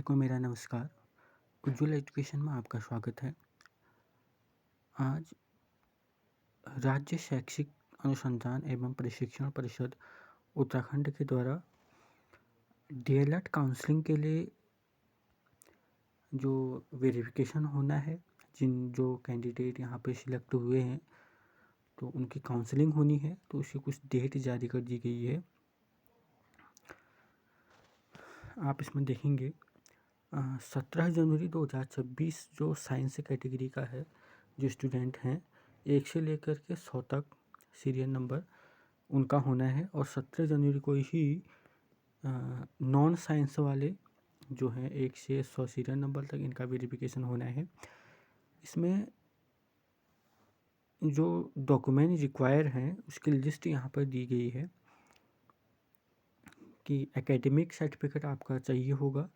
को मेरा नमस्कार। उज्ज्वल एजुकेशन में आपका स्वागत है। आज राज्य शैक्षिक अनुसंधान एवं प्रशिक्षण परिषद उत्तराखंड के द्वारा डीएलएड काउंसलिंग के लिए जो वेरिफिकेशन होना है, जो कैंडिडेट यहाँ पे सिलेक्ट हुए हैं तो उनकी काउंसलिंग होनी है, तो उसकी कुछ डेट जारी कर दी गई है। आप इसमें देखेंगे 17 जनवरी 2026 जो साइंस कैटेगरी का है, जो स्टूडेंट हैं 1 से लेकर के 100 तक सीरियल नंबर उनका होना है। और 17 जनवरी को ही नॉन साइंस वाले जो हैं 1 से 100 सीरियल नंबर तक इनका वेरिफिकेशन होना है। इसमें जो डॉक्यूमेंट रिक्वायर हैं उसकी लिस्ट यहाँ पर दी गई है कि एकेडमिक सर्टिफिकेट आपका चाहिए होगा,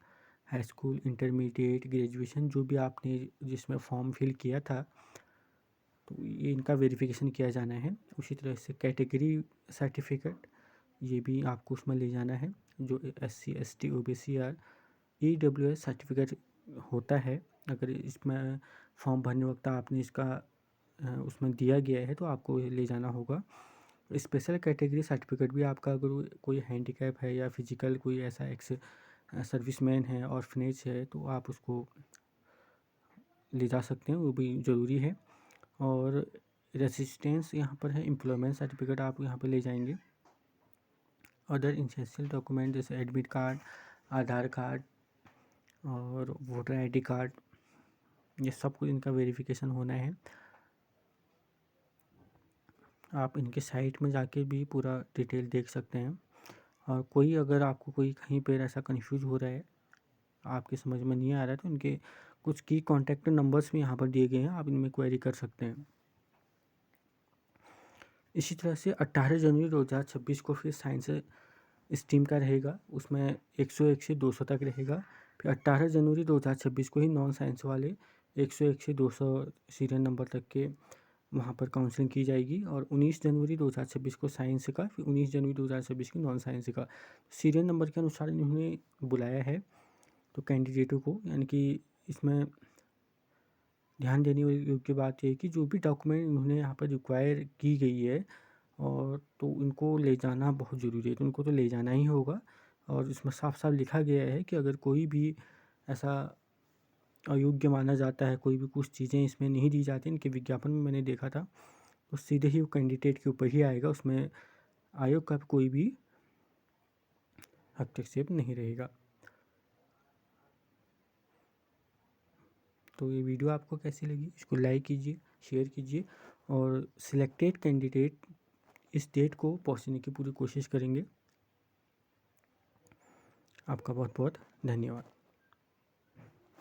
हाई स्कूल, इंटरमीडिएट, ग्रेजुएशन जो भी आपने जिसमें फॉर्म फिल किया था, तो ये इनका वेरिफिकेशन किया जाना है। उसी तरह से कैटेगरी सर्टिफिकेट ये भी आपको उसमें ले जाना है, जो SC ST OBC और EWS सर्टिफिकेट होता है। अगर इसमें फॉर्म भरने वक्त आपने इसका उसमें दिया गया है तो आपको ये ले जाना होगा। स्पेशल कैटेगरी सर्टिफिकेट भी आपका, अगर कोई हैंडीकैप है या फिजिकल कोई ऐसा एक्स सर्विसमैन है, ऑर्फनेज है, तो आप उसको ले जा सकते हैं, वो भी ज़रूरी है। और रेसिस्टेंस यहाँ पर है, एम्प्लॉयमेंट सर्टिफिकेट आप यहाँ पर ले जाएंगे। अदर इसेंशियल डॉक्यूमेंट जैसे एडमिट कार्ड, आधार कार्ड और वोटर ID कार्ड, ये सब कुछ इनका वेरिफिकेशन होना है। आप इनके साइट में जाके भी पूरा डिटेल देख सकते हैं। और कोई अगर आपको कोई कहीं पर ऐसा कन्फ्यूज हो रहा है, आपके समझ में नहीं आ रहा है, तो इनके कुछ की कॉन्टैक्ट नंबर्स भी यहाँ पर दिए गए हैं, आप इनमें क्वेरी कर सकते हैं। इसी तरह से 18 जनवरी 2026 को फिर साइंस स्ट्रीम का रहेगा, उसमें 101 से 200 तक रहेगा। फिर 18 जनवरी 2026 को ही नॉन साइंस वाले 101 से 200 सीरियल नंबर तक के वहाँ पर काउंसलिंग की जाएगी। और 19 जनवरी 2026 को साइंस का, फिर 19 जनवरी 2026 की नॉन साइंस का सीरियल नंबर के अनुसार इन्होंने बुलाया है। तो कैंडिडेटों को, यानी कि इसमें ध्यान देने वाली योग्य बात यह है कि जो भी डॉक्यूमेंट इन्होंने यहाँ पर रिक्वायर की गई है और तो उनको ले जाना बहुत ज़रूरी है, तो उनको तो ले जाना ही होगा। और इसमें साफ साफ लिखा गया है कि अगर कोई भी ऐसा अयोग्य माना जाता है, कोई भी कुछ चीज़ें इसमें नहीं दी जाती, इनके विज्ञापन में मैंने देखा था, तो सीधे ही वो कैंडिडेट के ऊपर ही आएगा, उसमें आयोग का कोई भी हस्तक्षेप नहीं रहेगा। तो ये वीडियो आपको कैसी लगी, इसको लाइक कीजिए, शेयर कीजिए, और सिलेक्टेड कैंडिडेट इस डेट को पहुंचने की पूरी कोशिश करेंगे। आपका बहुत बहुत धन्यवाद।